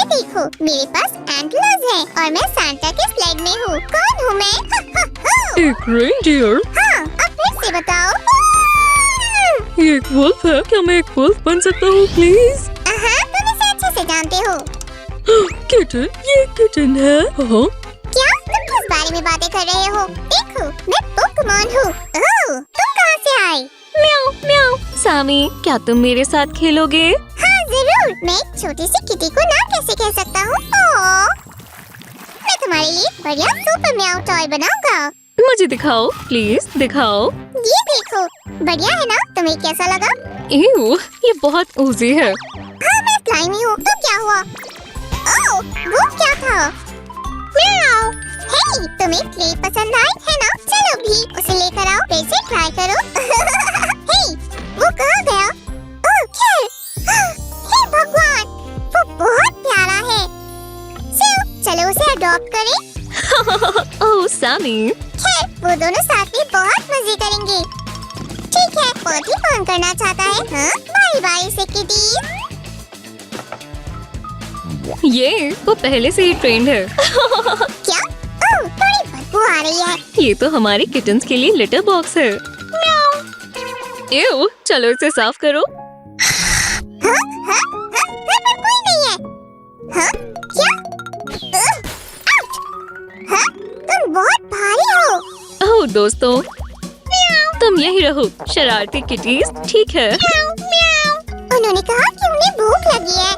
देखो, मेरे पास एंटलर्स हैं और मैं सांता के स्लेड में हूँ। कौन हूँ मैं? एक रेनडियर। हाँ, अब फिर से बताओ। ये एक वुल्फ है। क्या मैं एक वुल्फ बन सकता हूँ प्लीज? हाँ, तुम इसे अच्छे से जानते हो। किटन, ये किटन है। हाँ? क्या तुम किस बारे में बातें कर रहे हो? देखो, मैं पोकेमॉन हूँ। ओह, तुम कहाँ से आए? म्याऊ म्याऊ। सामी, क्या तुम मेरे साथ खेलोगे? हाँ जरूर। मैं एक छोटी सी किटी को ना कैसे कह सकता हूँ? मैं तुम्हारे लिए बढ़िया सुपर म्याऊ टॉय बनाऊंगा। मुझे दिखाओ प्लीज, दिखाओ। ये देखो, बढ़िया है ना? तुम्हें कैसा लगा? एव, ये बहुत ऊजी है। हाँ, मैं स्लाइमी हूँ। तो क्या हुआ? ओह, वो क्या था? म्याऊ। हे, तुम्हें क्ले पसंद आई है ना? चलो भी उसे लेकर आओ, फिर से ट्राई करो। हे, वो कहाँ गया? ओह, खैर। हे भगवान, वो बहुत प्यारा है। चलो उसे अडॉप्ट करें। ओह सामी। खैर, वो दोनों साथ में बहुत मजे करेंगे। ठीक है, पार्टी कौन करना चाहता है? हाँ, बारी बारी से किटी। ये वो पहले से ही ट्रेंड है। क्या? ओह, थोड़ी बदबू आ रही है। ये तो हमारे किटन्स के लिए लिटर बॉक्स है। एव, चलो इसे साफ करो। हाँ, हाँ, हाँ, घर पर कोई नहीं है। हाँ, क्या? आउच! हाँ, तुम बहुत भारी हो। ओह दोस्तों, तुम यही रहो शरारती किटीज, ठीक है? उन्होंने कहा कि उन्हें भूख लगी है।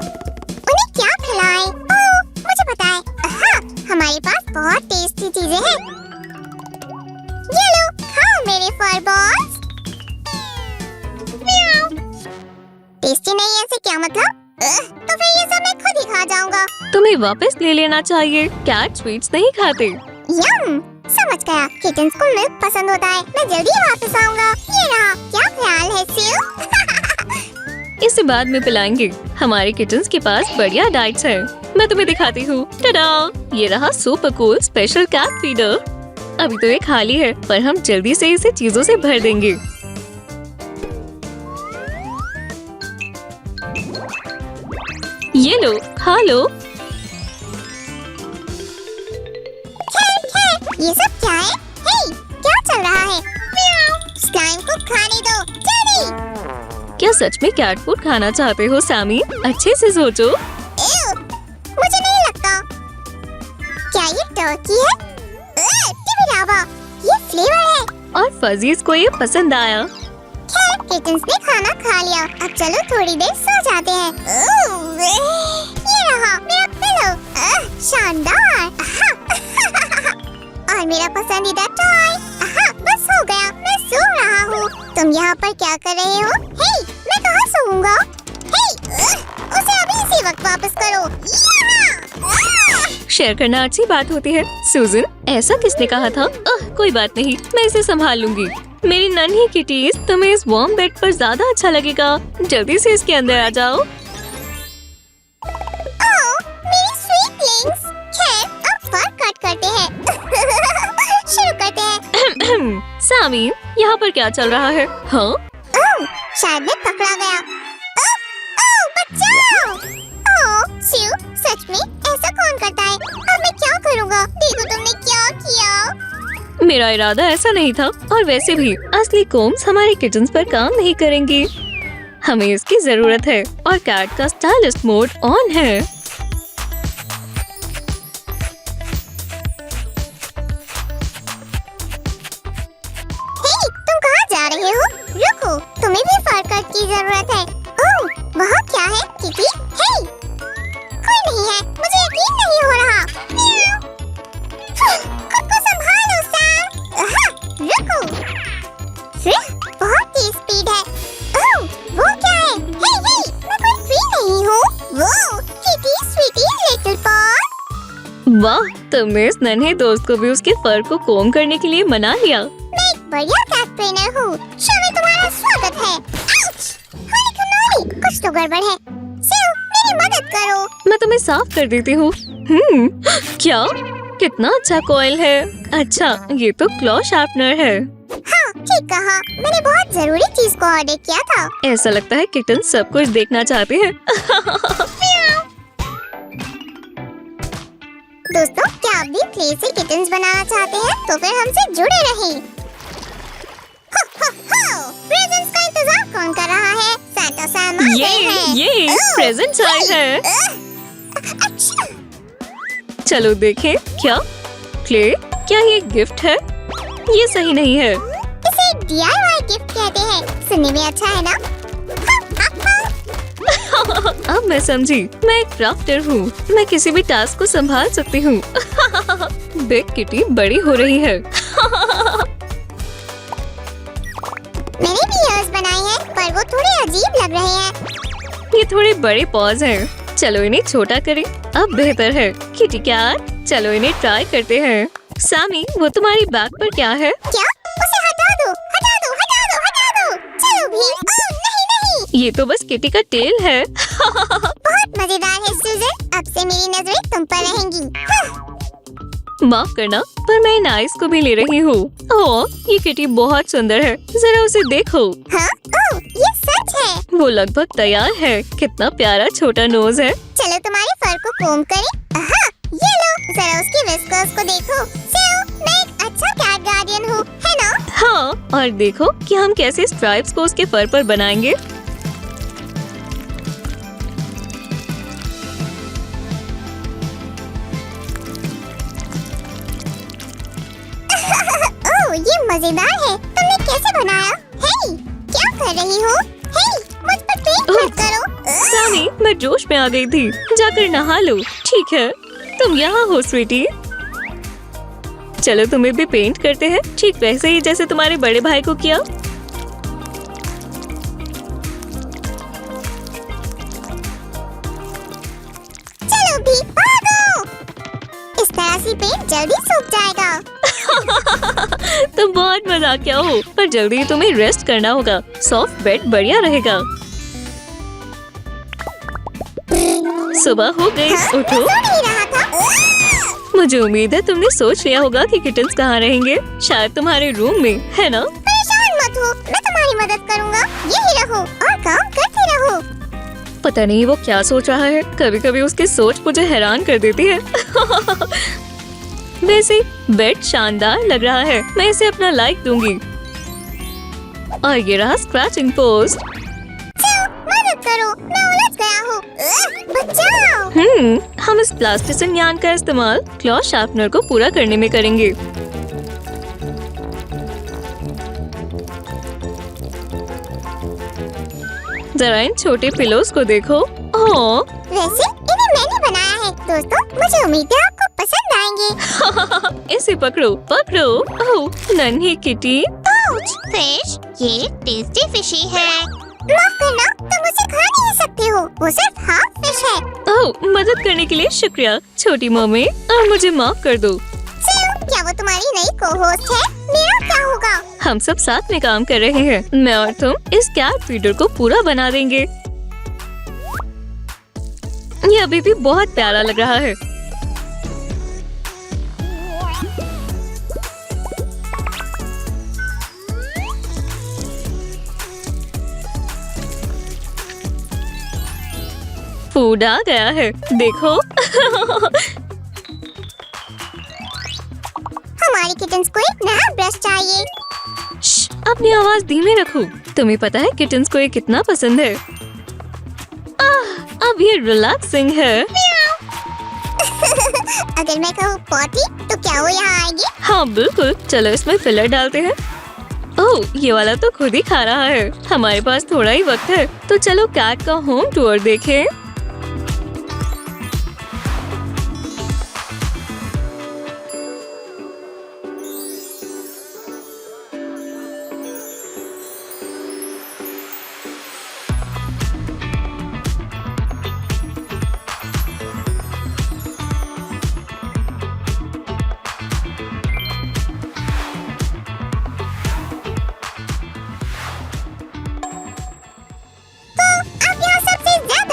उन्हें क्या खिलाएं? ओह, मुझे पता है। हाँ, हमारे पास बहुत टेस्टी चीजें हैं। ये लो, खाओ मेरे फर बॉल्स। टेस्टी नहीं है, ऐसे क्या मतलब? तो फिर ये सब मैं खुद ही खा जाऊंगा। तुम्हें वापस ले लेना चाहिए। कैट स्वीट्स नहीं खाते। यम, समझ गया। किटन्स को मिल्क पसंद होता है। मैं जल्दी वापस आऊंगा। ये रहा। क्या ख्याल है सील? इसे बाद में पिलाएंगे। हमारे किटन्स के पास बढ़िया डाइट्स है। मैं तुम्हें दिखाती हूँ। टडा! ये रहा super cool special cat feeder. अभी तो ये खाली है, पर हम जल्दी से इसे चीजों से भर देंगे। ये लो, खा लो। ये सब क्या है? हे, क्या चल रहा है? स्लाइम को खाने दो, जल्दी! क्या सच में कैट फूड खाना चाहते हो सामी? अच्छे से सोचो। मुझे नहीं लगता। क्या ये टर्की है? टिबिरावा, ये फ्लेवर है। और फजीज को ये पसंद आया। खैर, किटन्स ने खाना खा लिया। अब चलो थोड़ी देर सो जाते हैं। ये रहा मेरा पिलो। शानदार। और मेरा पसंदीदा टॉय। बस हो गया, मैं सो रहा हूँ। तुम यहाँ पर क्या कर रहे हो? हे, मैं कहाँ सोऊंगा? हे, उसे अभी इसी वक्त वापस करो। शेयर करना अच्छी बात होती है। सुजन, ऐसा किसने कहा था? कोई बात नहीं, मैं इसे संभाल लूंगी। मेरी नन्ही किटीज, तुम्हें इस वार्म बेड पर ज्यादा अच्छा लगेगा। जल्दी से इसके अंदर आ जाओ। मेरी स्वीटलिंग्स। खैर, अब फर कट करते हैं। शुरू करते हैं। सामी, यहाँ पर क्या चल रहा है? हाँ? शायद मैं पकड़ा गया। बचाओ! स्यू, सच में ऐसा कौन करता है? अब मैं क्या करूँगा? देखो तुमने क्या किया। मेरा इरादा ऐसा नहीं था। और वैसे भी असली कोम्स हमारे किचन्स पर काम नहीं करेंगी। हमें इसकी जरूरत है। और कैट का स्टाइलिस्ट मोड ऑन है। तुम कहाँ जा रहे हो? रुको, तुम्हें भी फर कट की जरूरत है। ओह, वहाँ क्या है? किटी? हे, कोई नहीं है। मुझे यकीन नहीं हो रहा। खुद को संभालो सैम। रुको। बहुत तेज स्पीड है। ओह, वो क्या है? हे, मैं कोई ट्री नहीं हूँ। वो किटी स्वीटी लिटिल पॉट। वाह, तुमने इस नन्हे दोस्त को भी उसके फर को कोम करने के लिए मना लिया। मैं एक बढ़िया कैट ट्रेनर हूँ। शो में तुम्हारा स्वागत है। आउच! होली कनोली, कुछ तो गड़बड़ है। सिल, मेरी मदद करो। मैं तुम्हें साफ कर देती हूँ। क्या? कितना अच्छा कॉइल है। अच्छा, ये तो क्लॉ शार्पनर है। हाँ, ठीक कहा। मैंने बहुत जरूरी चीज को ऑर्डर किया था। ऐसा लगता है किटन सब कुछ देखना चाहते हैं। बनाना चाहते हैं तो फिर हमसे जुड़े रहें। हो, प्रेजेंट्स का इंतजार कौन कर रहा है? सांता सैम आ गए हैं। ये प्रेजेंट्स आए हैं। अच्छा, चलो देखें। क्या क्ले, क्या ये गिफ्ट है? ये सही नहीं है। इसे DIY गिफ्ट कहते हैं। सुनने में अच्छा है ना? अब मैं समझी। मैं एक क्राफ्टर हूँ। मैं किसी भी टास्क को संभाल सकती हूँ। बिग किटी बड़ी हो रही है। मैंने भी ईयर्स बनाए हैं, पर वो थोड़े अजीब लग रहे हैं। ये थोड़े बड़े पॉज हैं। चलो इन्हें छोटा करें। अब बेहतर है। किटी कैट, चलो इन्हें ट्राई करते हैं। सामी, वो तुम्हारी बैग पर क्या है? क्या? उसे हटा दो, हटा दो, हटा दो, हटा दो। चलो भी। ओह, नहीं नहीं। ये तो बस किटी का टेल है। बहुत मजेदार है सूजन। अब से मेरी नजरें तुम पर रहेंगी। माफ करना, पर मैं इन आइस को भी ले रही हूँ। ओह, ये किटी बहुत सुंदर है। जरा उसे देखो। हाँ? ओह, ये सच है। वो लगभग तैयार है। कितना प्यारा छोटा नोज है। चलो तुम्हारे फर को कोम करें। आहा, ये लो, जरा उसकी विस्कर्स को देखो। मैं एक अच्छा कैट गार्डियन हूँ, है ना? हाँ, और देखो कि हम कैसे स्ट्राइप्स को उसके फर पर बनाएंगे। ओह, ये मजेदार है। तुमने कैसे बनाया? हे, क्या कर रही हो? हे, मुझ पर पेंट मत करो। सामी, मैं जोश में आ गई थी। जाकर नहा लो। ठीक है, तुम यहाँ हो स्वीटी। चलो तुम्हें भी पेंट करते हैं, ठीक वैसे ही जैसे तुम्हारे बड़े भाई को किया। चलो भी भागो। इस तरह से पेंट जल्दी सूख जाएगा। तुम बहुत मजाकिया हो, पर जल्दी तुम्हें रेस्ट करना होगा। सॉफ्ट बेड बढ़िया रहेगा। सुबह हो गई, उठो। सो नहीं रहा था। मुझे उम्मीद है तुमने सोच लिया होगा कि किटन्स कहाँ रहेंगे। शायद तुम्हारे रूम में, है ना? परेशान मत हो, मैं तुम्हारी मदद करूँगा। यही रहो और काम करते रहो। पता नहीं वो क्या सोच रहा है। कभी कभी उसकी सोच मुझे हैरान कर देती है। वैसे बेड शानदार लग रहा है। मैं इसे अपना लाइक दूंगी। और ये रहा स्क्रैचिंग पोस्ट। मदद करो, मैं उलझ गया हूँ। बचाओ। हम इस प्लास्टिसिन यार्न का इस्तेमाल क्लॉथ शार्पनर को पूरा करने में करेंगे। जरा इन छोटे पिलोस को देखो। ओह, वैसे इन्हें मैंने बनाया है। दोस्तों, मुझे उम्मीद है आपको पसंद आएंगे। इसे पकड़ो, पकड़ो। ओह, नन्ही किटी। फिश, ये टेस्टी फिशी है। माफ करना, तुम उसे खा नहीं सकते हो। वो सिर्फ हाफ फिश है। ओह, मदद करने के लिए शुक्रिया छोटी मम्मी। और मुझे माफ कर दो। क्या वो तुम्हारी नई को-होस्ट है? मेरा क्या होगा? हम सब साथ में काम कर रहे हैं। मैं और तुम इस कैट फीडर को पूरा बना देंगे। ये अभी भी बहुत प्यारा लग रहा है। फूड आ गया है, देखो। हमारी किटन्स को एक नया ब्रश चाहिए। अपनी आवाज धीमे रखो। तुम्हें पता है किटन्स को ये कितना पसंद है। अब ये रिलैक्सिंग है। अगर मैं कहूँ पॉटी, तो क्या वो यहाँ आएंगे? हाँ बिल्कुल, चलो इसमें फिलर डालते हैं। ओह, ये वाला तो खुद ही खा रहा है। हमारे पास थोड़ा ही वक्त है, तो चलो कैट का होम टूर देखें।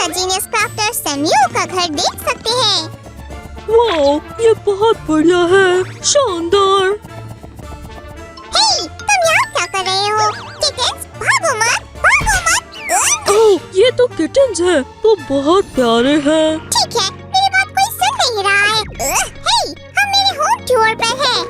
जीनियस क्राफ्टर सैम्यू का घर देख सकते हैं। वाओ, ये बहुत बढ़िया है, शानदार। हे, तुम यहाँ क्या कर रहे हो? किटन्स, भागो मत, भागो मत। ओह, ये तो किटन्स हैं, वो बहुत प्यारे हैं। ठीक है, मेरी बात कोई सुन नहीं रहा है। हे, हम मेरे होम टूर पर हैं।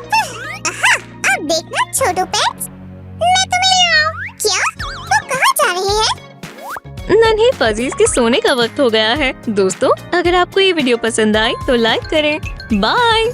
इन्हें फजीज के सोने का वक्त हो गया है। दोस्तों, अगर आपको ये वीडियो पसंद आई तो लाइक करें। बाय।